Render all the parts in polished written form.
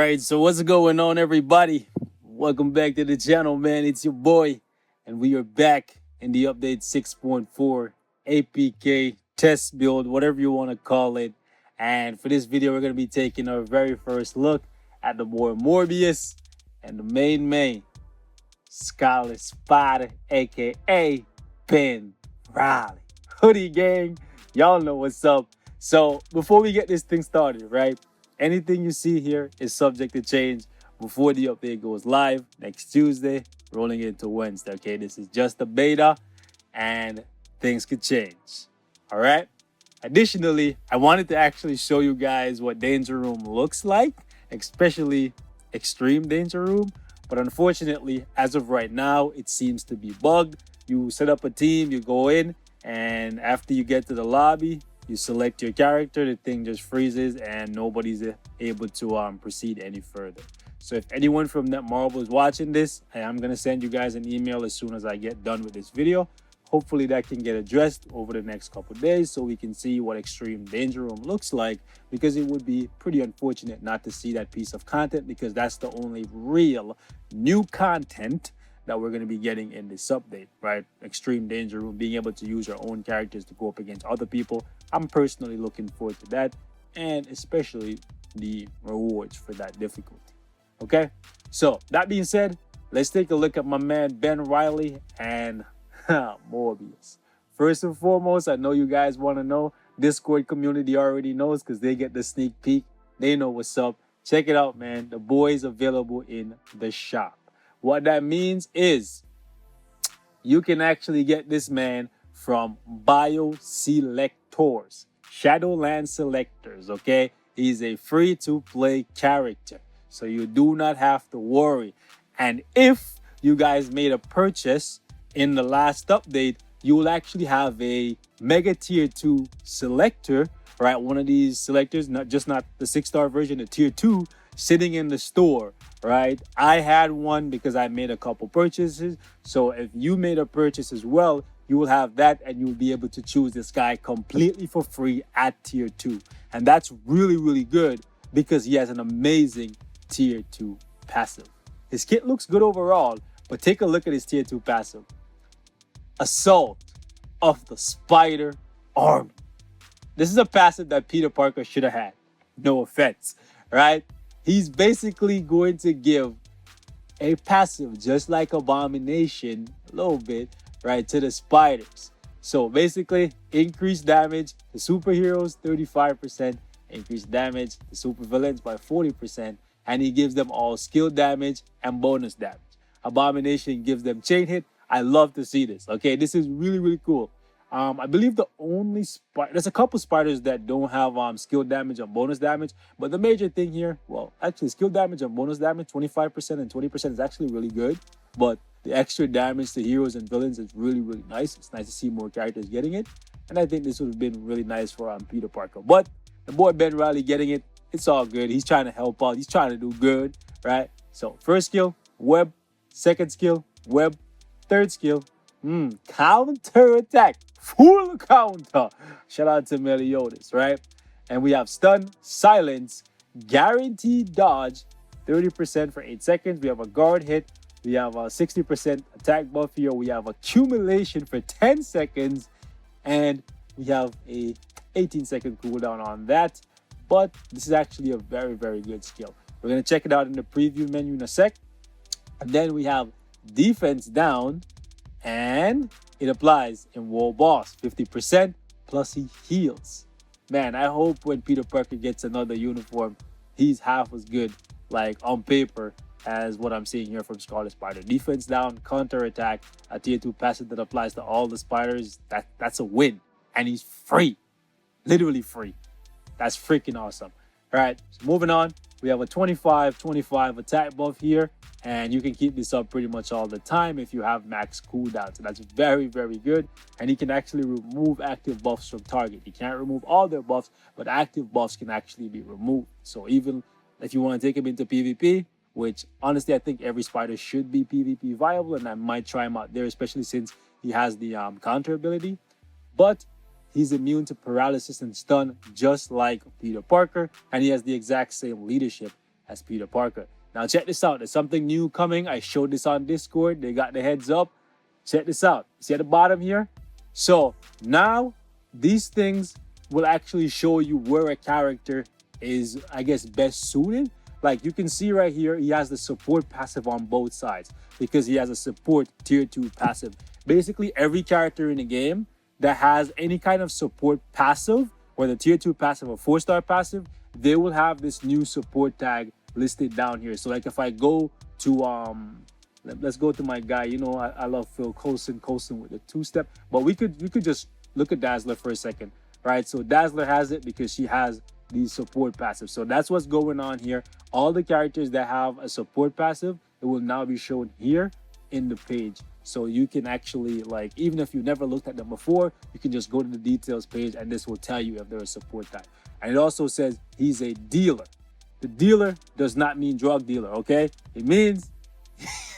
right, so what's going on, everybody? Welcome back to the channel, man. It's your boy, and we are back in the update 6.4 APK test build, whatever you want to call it. And for this video, we're going to be taking our very first look at the boy Morbius and the main Scarlet Spider, aka Ben Riley. Hoodie gang, y'all know what's up. So before we get this thing started, right? Anything you see here is subject to change before the update goes live next Tuesday, rolling into Wednesday. Okay, this is just a beta and things could change. All right. Additionally, I wanted to actually show you guys what Danger Room looks like, especially Extreme Danger Room. But unfortunately, as of right now, it seems to be bugged. You set up a team, you go in, and after you get to the lobby, you select your character, the thing just freezes and nobody's able to proceed any further. So if anyone from Netmarble is watching this, I'm going to send you guys an email as soon as I get done with this video. Hopefully that can get addressed over the next couple of days so we can see what Extreme Danger Room looks like, because it would be pretty unfortunate not to see that piece of content, because that's the only real new content that we're going to be getting in this update, right? Extreme Danger Room, being able to use your own characters to go up against other people. I'm personally looking forward to that, and especially the rewards for that difficulty. Okay, so that being said, let's take a look at my man Ben Riley and Morbius. First and foremost, I know you guys want to know. Discord community already knows because they get the sneak peek. They know what's up. Check it out, man. The boy is available in the shop. What that means is you can actually get this man from bio selectors, Shadowland selectors, okay? He's a free-to-play character, so you do not have to worry. And if you guys made a purchase in the last update, you will actually have a Mega Tier 2 selector, right? One of these selectors, not the 6-star version, the Tier 2, sitting in the store, right? I had one because I made a couple purchases. So if you made a purchase as well, you will have that, and you will be able to choose this guy completely for free at Tier 2. And that's really, really good because he has an amazing Tier 2 passive. His kit looks good overall, but take a look at his Tier 2 passive. Assault of the Spider Army. This is a passive that Peter Parker should have had. No offense, right? He's basically going to give a passive just like Abomination, a little bit, right, to the spiders. So basically, increased damage to superheroes 35%, increased damage to supervillains by 40%, and he gives them all skill damage and bonus damage. Abomination gives them chain hit. I love to see this. Okay, this is really, really cool. I believe the only there's a couple spiders that don't have skill damage and bonus damage, but the major thing here, well, actually skill damage and bonus damage 25% and 20% is actually really good, but the extra damage to heroes and villains is really, really nice. It's nice to see more characters getting it, and I think this would have been really nice for Peter Parker. But the boy Ben Riley getting it, it's all good. He's trying to help out. He's trying to do good, right? So first skill, web. Second skill, web. Third skill, counter attack. Full counter. Shout out to Meliodas, right? And we have stun, silence, guaranteed dodge, 30% for 8 seconds. We have a guard hit. We have a 60% attack buff here. We have accumulation for 10 seconds. And we have a 18-second cooldown on that. But this is actually a very, very good skill. We're going to check it out in the preview menu in a sec. And then we have defense down, and it applies in Wall Boss 50%, plus he heals. Man, I hope when Peter Parker gets another uniform, he's half as good, like on paper, as what I'm seeing here from Scarlet Spider. Defense down, counter attack, a Tier 2 passive that applies to all the spiders. That's a win, and he's free, literally free. That's freaking awesome. All right, so moving on, we have a 25-25 attack buff here, and you can keep this up pretty much all the time if you have max cooldown. So that's very, very good. And he can actually remove active buffs from target. He can't remove all their buffs, but active buffs can actually be removed. So even if you want to take him into PvP, which honestly I think every spider should be PvP viable, and I might try him out there, especially since he has the counter ability. But he's immune to paralysis and stun just like Peter Parker, and he has the exact same leadership as Peter Parker. Now check this out. There's something new coming. I showed this on Discord. They got the heads up. Check this out. See at the bottom here? So now these things will actually show you where a character is, I guess, best suited. Like you can see right here, he has the support passive on both sides because he has a support tier 2 passive. Basically, every character in the game that has any kind of support passive, whether tier 2 passive or 4-star passive, they will have this new support tag listed down here. So like if I go to let's go to my guy, you know, I love Phil Coulson with the 2-step, but we could just look at Dazzler for a second, right? So Dazzler has it because she has these support passives. So that's what's going on here. All the characters that have a support passive, it will now be shown here in the page. So you can actually, like, even if you never looked at them before, you can just go to the details page and this will tell you if they're a support type. And it also says he's a dealer. The dealer does not mean drug dealer, okay? It means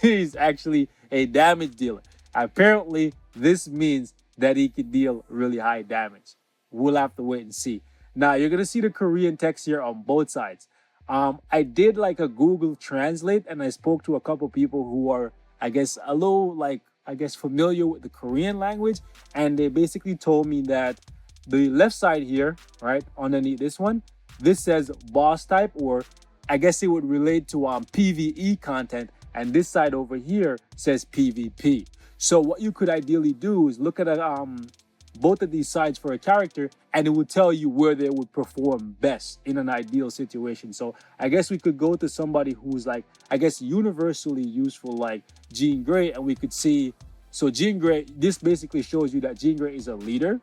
he's actually a damage dealer. Apparently, this means that he can deal really high damage. We'll have to wait and see. Now, you're going to see the Korean text here on both sides. I did like a Google Translate and I spoke to a couple people who are, I guess, a little, like, I guess, familiar with the Korean language. And they basically told me that the left side here, right, underneath this one, this says boss type, or I guess it would relate to PvE content. And this side over here says PvP. So what you could ideally do is look at both of these sides for a character and it will tell you where they would perform best in an ideal situation. So I guess we could go to somebody who's like, I guess, universally useful, like Jean Grey, and we could see, so Jean Grey, this basically shows you that Jean Grey is a leader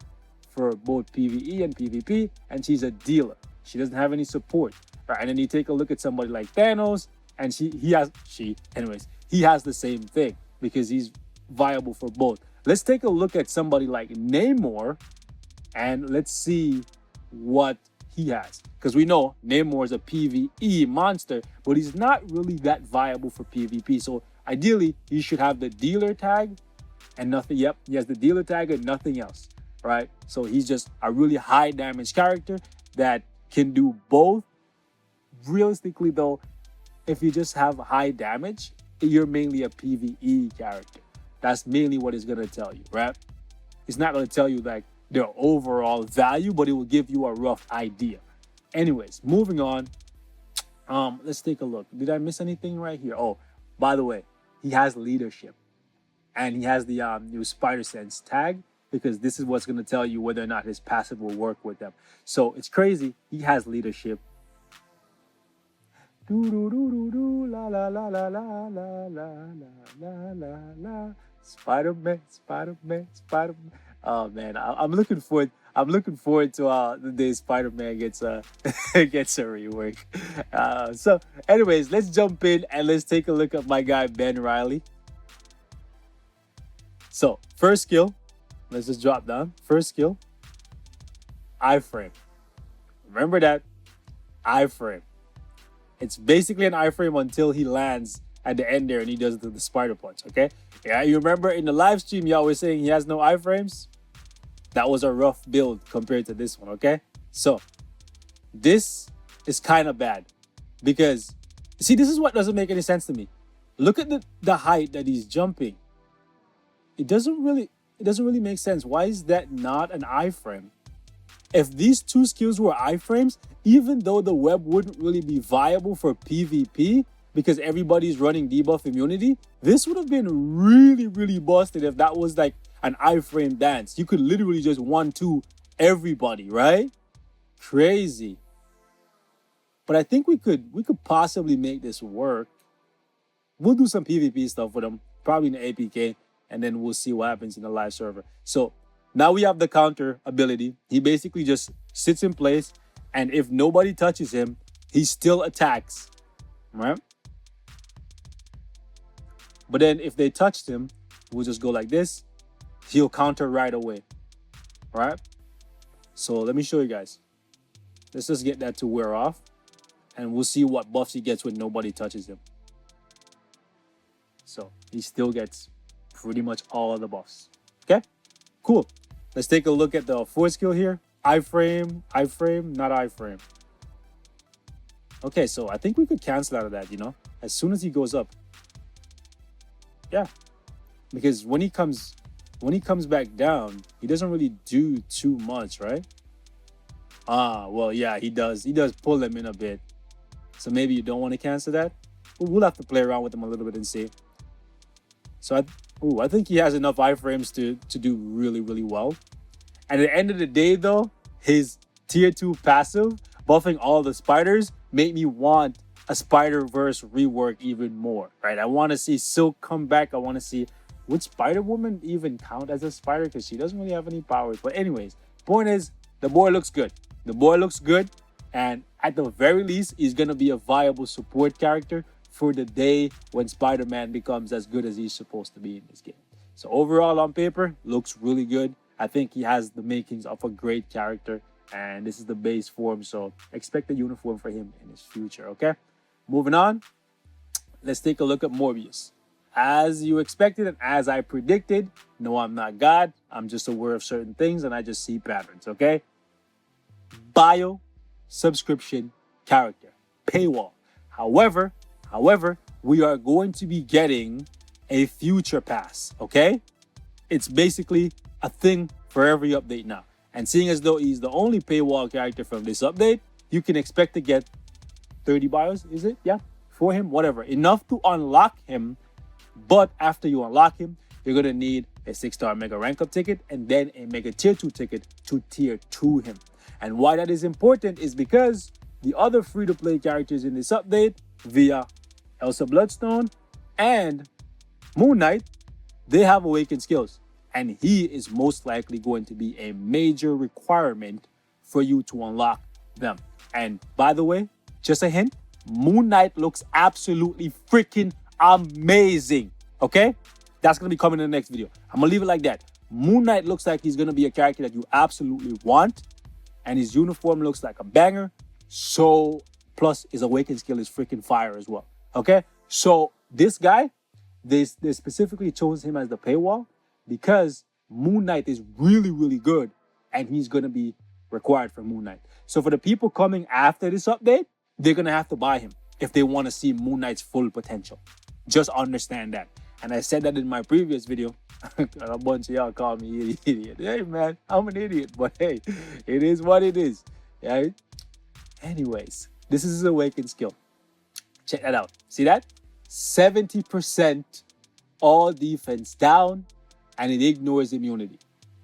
for both PvE and PvP, and she's a dealer. She doesn't have any support, right? And then you take a look at somebody like Thanos, and he has the same thing because he's viable for both. Let's take a look at somebody like Namor and let's see what he has. Because we know Namor is a PvE monster, but he's not really that viable for PvP. So ideally, he should have the dealer tag and nothing. Yep, he has the dealer tag and nothing else, right? So he's just a really high damage character that can do both. Realistically though, if you just have high damage, you're mainly a PvE character. That's mainly what it's going to tell you, right? It's not going to tell you like their overall value, but it will give you a rough idea. Anyways, moving on. Let's take a look. Did I miss anything right here? Oh, by the way, he has leadership. And he has the new Spider Sense tag because this is what's going to tell you whether or not his passive will work with them. So it's crazy. He has leadership. Do do do do do la la la la la la la la la la. Spider-Man, Spider-Man, Spider-Man. Oh man, I'm looking forward to the day Spider-Man gets a gets a rework. So anyways, let's jump in and let's take a look at my guy Ben Reilly. So first skill, let's just drop down. First skill, iframe. Remember that, iframe. It's basically an iframe until he lands at the end there and he does the spider punch, okay? Yeah, you remember in the live stream, y'all was saying he has no iframes? That was a rough build compared to this one, okay? So, this is kind of bad because, see, this is what doesn't make any sense to me. Look at the height that he's jumping. It doesn't really make sense. Why is that not an iframe? If these two skills were iframes, even though the web wouldn't really be viable for PvP because everybody's running debuff immunity, this would have been really, really busted if that was like an iframe dance. You could literally just 1-2 everybody, right? Crazy. But I think we could possibly make this work. We'll do some PvP stuff with them, probably in the APK, and then we'll see what happens in the live server. So now we have the counter ability. He basically just sits in place, and if nobody touches him, he still attacks, right? But then if they touched him, we'll just go like this. He'll counter right away, right? So let me show you guys. Let's just get that to wear off, and we'll see what buffs he gets when nobody touches him. So he still gets pretty much all of the buffs. Okay, cool. Let's take a look at the fourth skill here. Iframe, not iframe. Okay, so I think we could cancel out of that, as soon as he goes up. Yeah, because when he comes back down, he doesn't really do too much, right? Well, yeah, he does pull them in a bit. So maybe you don't want to cancel that. We'll have to play around with him a little bit and see. So I think he has enough iframes to do really, really well. And at the end of the day, though, his tier 2 passive, buffing all the spiders, made me want a Spider-Verse rework even more, right? I want to see Silk come back. I want to see, would Spider-Woman even count as a spider? Because she doesn't really have any powers. But anyways, point is, the boy looks good. The boy looks good. And at the very least, he's going to be a viable support character for the day when Spider-Man becomes as good as he's supposed to be in this game. So overall, on paper, looks really good. I think he has the makings of a great character, and this is the base form, so expect a uniform for him in his future, okay? Moving on, let's take a look at Morbius. As you expected and as I predicted, no, I'm not God. I'm just aware of certain things, and I just see patterns, okay? Bio, subscription, character, paywall. However, we are going to be getting a future pass, okay? It's basically a thing for every update now. And seeing as though he's the only paywall character from this update, you can expect to get 30 bios, is it? Yeah, for him, whatever. Enough to unlock him, but after you unlock him, you're going to need a 6-star mega rank up ticket and then a mega tier 2 ticket to tier 2 him. And why that is important is because the other free-to-play characters in this update, via Elsa Bloodstone and Moon Knight, they have awakened skills. And he is most likely going to be a major requirement for you to unlock them. And by the way, just a hint, Moon Knight looks absolutely freaking amazing. Okay? That's going to be coming in the next video. I'm going to leave it like that. Moon Knight looks like he's going to be a character that you absolutely want. And his uniform looks like a banger. So, plus his awakened skill is freaking fire as well. Okay? So, this guy, they specifically chose him as the paywall because Moon Knight is really, really good. And he's going to be required for Moon Knight. So, for the people coming after this update, they're going to have to buy him if they want to see Moon Knight's full potential. Just understand that. And I said that in my previous video. A bunch of y'all call me idiot. Hey, man, I'm an idiot. But hey, it is what it is. Right? Anyways, this is his awakened skill. Check that out. See that? 70% all defense down, and it ignores immunity.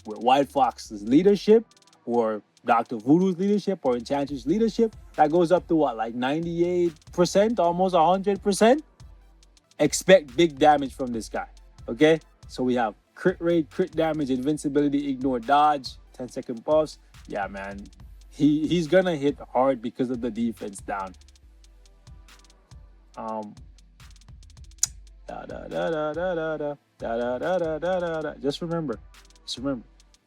With White Fox's leadership, or Dr. Voodoo's leadership, or Enchantress' leadership, that goes up to what, like 98%, almost 100%? Expect big damage from this guy, okay? So we have crit rate, crit damage, invincibility, ignore dodge, 10-second buffs. Yeah, man, he's gonna hit hard because of the defense down. Just remember,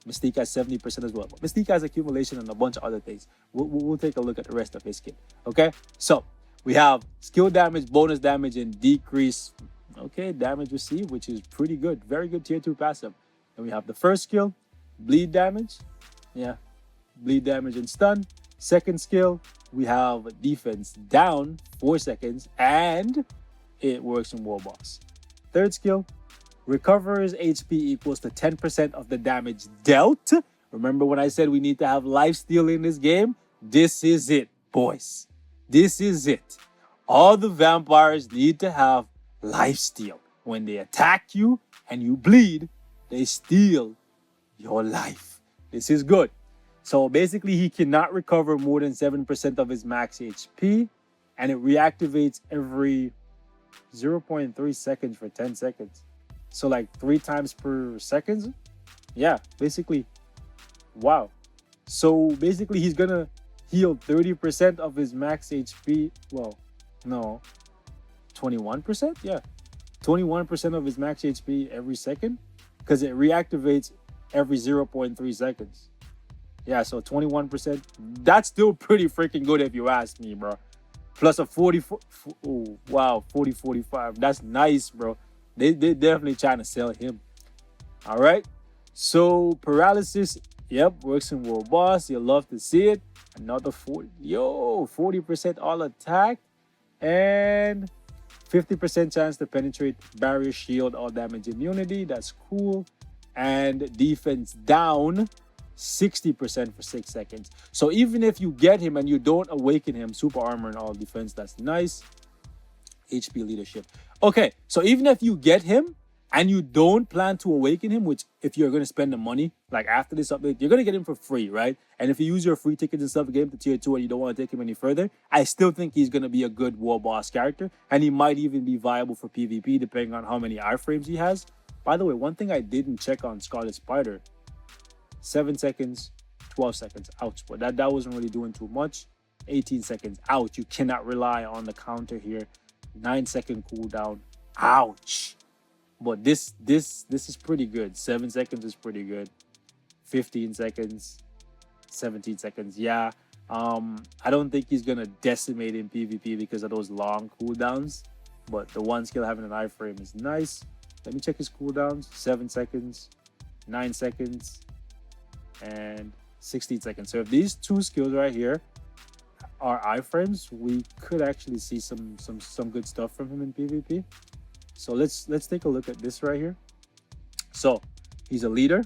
Mystique has 70% as well. But Mystique has accumulation and a bunch of other things. We'll take a look at the rest of his kit, okay? So we have skill damage, bonus damage, and decrease, okay, damage received, which is pretty good. Very good tier 2 passive. And we have the first skill, bleed damage. Yeah, bleed damage and stun. Second skill, we have defense down 4 seconds, and it works in War Boss. Third skill, recovers HP equals to 10% of the damage dealt. Remember when I said we need to have lifesteal in this game? This is it, boys. This is it. All the vampires need to have lifesteal. When they attack you and you bleed, they steal your life. This is good. So basically, he cannot recover more than 7% of his max HP, and it reactivates every 0.3 seconds for 10 seconds. So like 3 times per second. Yeah, basically, wow. So basically, he's gonna heal 30% of his max HP. Well, no, 21%? Yeah, 21% of his max HP every second, because it reactivates every 0.3 seconds. Yeah, so 21%. That's still pretty freaking good if you ask me, bro. Plus a 44. Oh, wow, 40-45. That's nice, bro. They definitely trying to sell him. All right. So paralysis Yep, works in World Boss. You'll love to see it. Another 40% all attack and 50% chance to penetrate barrier, shield, all damage, immunity. That's cool. And defense down 60% for 6 seconds. So even if you get him and you don't awaken him, super armor and all defense, that's nice. HP leadership. Okay, so even if you get him and you don't plan to awaken him, which if you're going to spend the money, like after this update, you're going to get him for free, right? And if you use your free tickets and stuff to get him to tier 2 and you don't want to take him any further, I still think he's going to be a good war boss character. And he might even be viable for PvP depending on how many iframes he has. By the way, one thing I didn't check on Scarlet Spider, 7 seconds, 12 seconds, ouch. But that wasn't really doing too much. 18 seconds, ouch. You cannot rely on the counter here. 9-second cooldown, ouch. But this is pretty good. 7 seconds is pretty good. 15 seconds, 17 seconds. Yeah. I don't think he's gonna decimate in PvP because of those long cooldowns. But the one skill having an iframe is nice. Let me check his cooldowns. 7 seconds, 9 seconds, and 16 seconds. So if these two skills right here are iframes, we could actually see some good stuff from him in PvP. So let's take a look at this right here. So he's a leader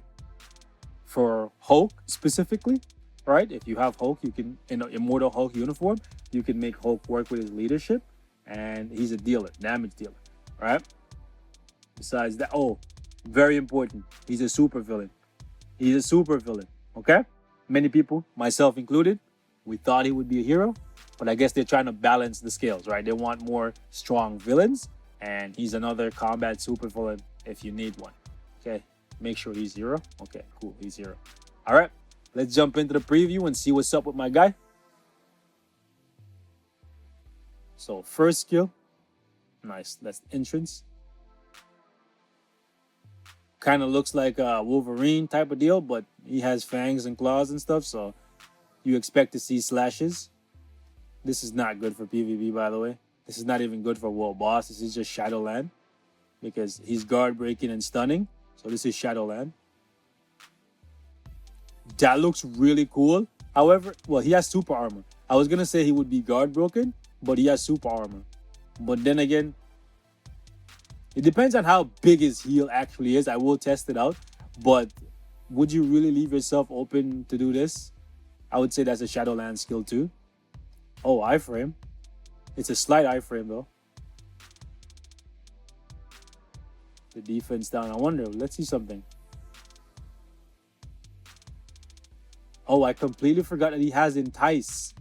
for Hulk specifically, right? If you have Hulk, you can, in an Immortal Hulk uniform, you can make Hulk work with his leadership. And he's a dealer, damage dealer, right? Besides that, oh, very important, he's a super villain. He's a super villain, okay? Many people, myself included, we thought he would be a hero, but I guess they're trying to balance the scales, right? They want more strong villains, and he's another combat super villain if you need one. Okay, make sure he's hero. Okay, cool, he's hero. All right, let's jump into the preview and see what's up with my guy. So first skill, nice, that's entrance. Kind of looks like a Wolverine type of deal, but he has fangs and claws and stuff, so you expect to see slashes. This is not good for PvP, by the way. This is not even good for World Boss. This is just Shadowland because he's guard breaking and stunning. So this is Shadowland. That looks really cool. However, well, he has super armor. I was going to say he would be guard broken, but he has super armor. But then again, it depends on how big his heal actually is. I will test it out. But would you really leave yourself open to do this? I would say that's a Shadowland skill too. Oh, iframe. It's a slight iframe though. The defense down. I wonder, let's see something. Oh, I completely forgot that he has Entice.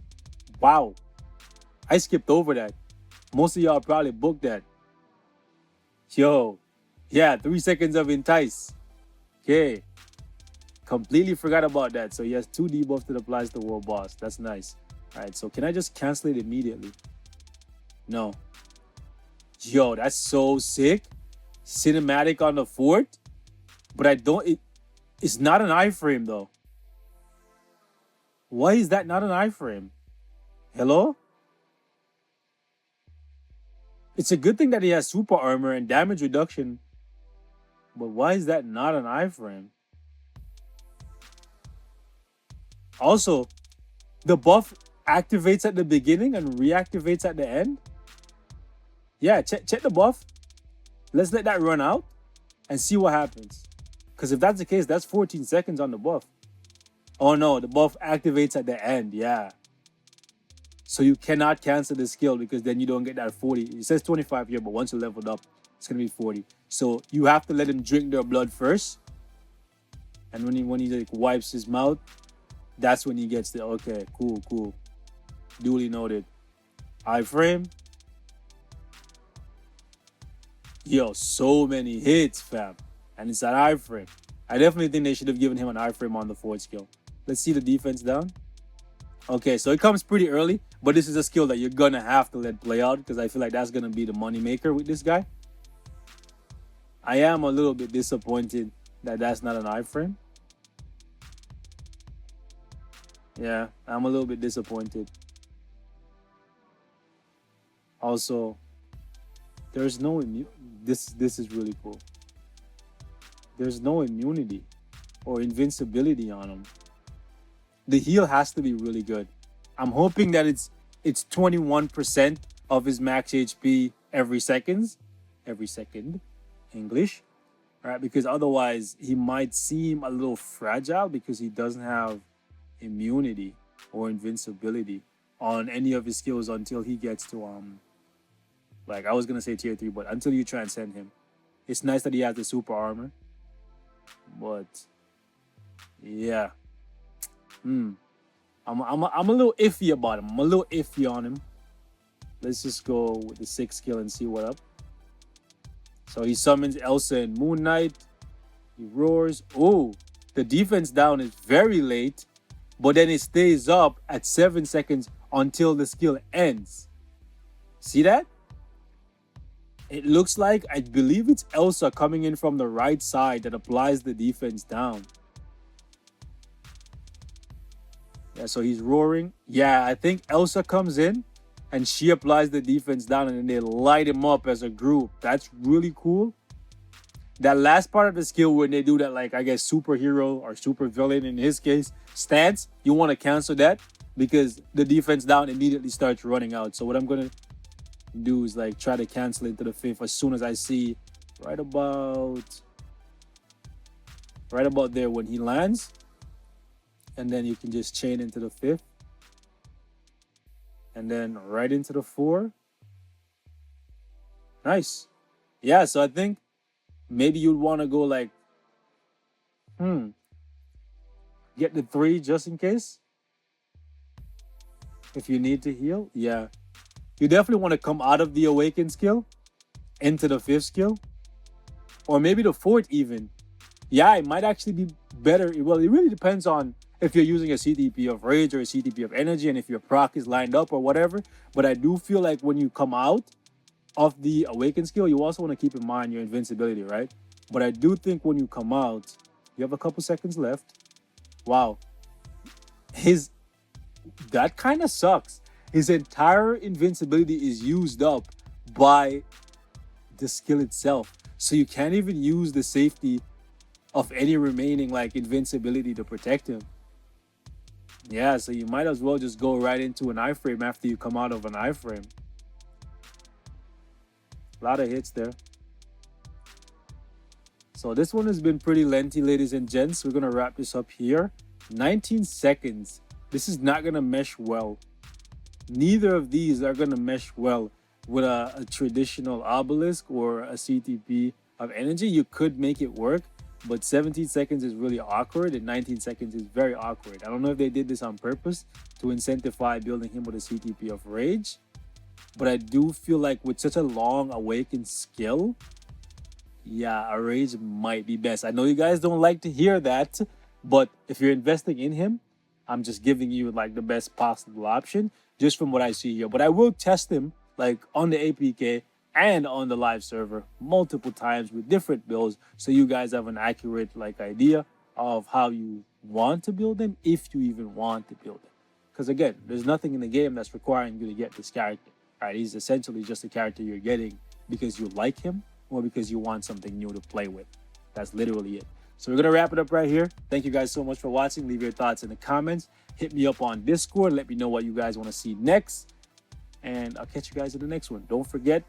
Wow. I skipped over that. Most of y'all probably booked that. Yo. Yeah, 3 seconds of Entice. Okay. Completely forgot about that. So he has 2 debuffs that applies to World Boss. That's nice. Alright, so can I just cancel it immediately? No. Yo, that's so sick. Cinematic on the fort. But I don't... It's not an iframe though. Why is that not an iframe? Hello? It's a good thing that he has super armor and damage reduction. But why is that not an iframe? Also, the buff activates at the beginning and reactivates at the end. Yeah, check the buff. Let's let that run out and see what happens. Because if that's the case, that's 14 seconds on the buff. Oh no, the buff activates at the end, yeah. So you cannot cancel the skill because then you don't get that 40. It says 25 here, but once you leveled up, it's going to be 40. So you have to let him drink their blood first. And when he like wipes his mouth, that's when he gets the, okay, cool. Duly noted. Iframe. Yo, so many hits, fam. And it's an iframe. I definitely think they should have given him an iframe on the forward skill. Let's see the defense down. Okay, so it comes pretty early, but this is a skill that you're gonna have to let play out because I feel like that's gonna be the money maker with this guy. I am a little bit disappointed that that's not an iframe. Yeah, I'm a little bit disappointed. Also, there's no this is really cool. There's no immunity or invincibility on him. the heal has to be really good. I'm hoping that it's 21% of his max HP every second, English, right? Because otherwise he might seem a little fragile because he doesn't have immunity or invincibility on any of his skills until he gets to like I was gonna say tier 3, but until you transcend him. It's nice that he has the super armor, but yeah. I'm a little iffy about him. I'm a little iffy on him. Let's just go with the 6th skill and see what up. So he summons Elsa and Moon Knight. He roars. Oh, the defense down is very late, but then it stays up at 7 seconds until the skill ends. See that? It looks like, I believe it's Elsa coming in from the right side that applies the defense down. Yeah, so he's roaring. Yeah, I think Elsa comes in and she applies the defense down and then they light him up as a group. That's really cool. That last part of the skill when they do that, like, I guess, superhero or super villain in his case, stance, you want to cancel that because the defense down immediately starts running out. So what I'm going to do is like try to cancel it to the 5th as soon as I see right about there when he lands. And then you can just chain into the 5th. And then right into the 4. Nice. Yeah, so I think maybe you'd want to go like, get the 3 just in case. If you need to heal. Yeah. You definitely want to come out of the Awaken skill into the 5th skill. Or maybe the 4th even. Yeah, it might actually be better. Well, it really depends on if you're using a CTP of Rage or a CTP of Energy and if your proc is lined up or whatever. But I do feel like when you come out of the Awaken skill, you also want to keep in mind your invincibility, right? But I do think when you come out, you have a couple seconds left. Wow. That kind of sucks. His entire invincibility is used up by the skill itself. So you can't even use the safety of any remaining like invincibility to protect him. Yeah, so you might as well just go right into an iframe after you come out of an iframe. A lot of hits there. So this one has been pretty lengthy, ladies and gents. We're going to wrap this up here. 19 seconds. This is not going to mesh well. Neither of these are going to mesh well with a traditional obelisk or a CTP of energy. You could make it work, but 17 seconds is really awkward and 19 seconds is very awkward. I don't know if they did this on purpose to incentivize building him with a CTP of Rage, but I do feel like with such a long Awakened skill, yeah, a Rage might be best. I know you guys don't like to hear that, but if you're investing in him, I'm just giving you like the best possible option just from what I see here. But I will test him like on the APK and on the live server multiple times with different builds, so you guys have an accurate like idea of how you want to build him, if you even want to build him. Because again, there's nothing in the game that's requiring you to get this character. All right, he's essentially just a character you're getting because you like him or because you want something new to play with. That's literally it. So we're gonna wrap it up right here. Thank you guys so much for watching. Leave your thoughts in the comments. Hit me up on Discord. Let me know what you guys want to see next. And I'll catch you guys in the next one. Don't forget,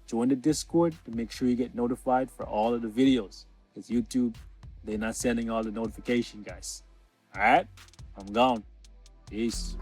join the Discord to make sure you get notified for all of the videos. Because YouTube, they're not sending all the notification, guys. All right? I'm gone. Peace.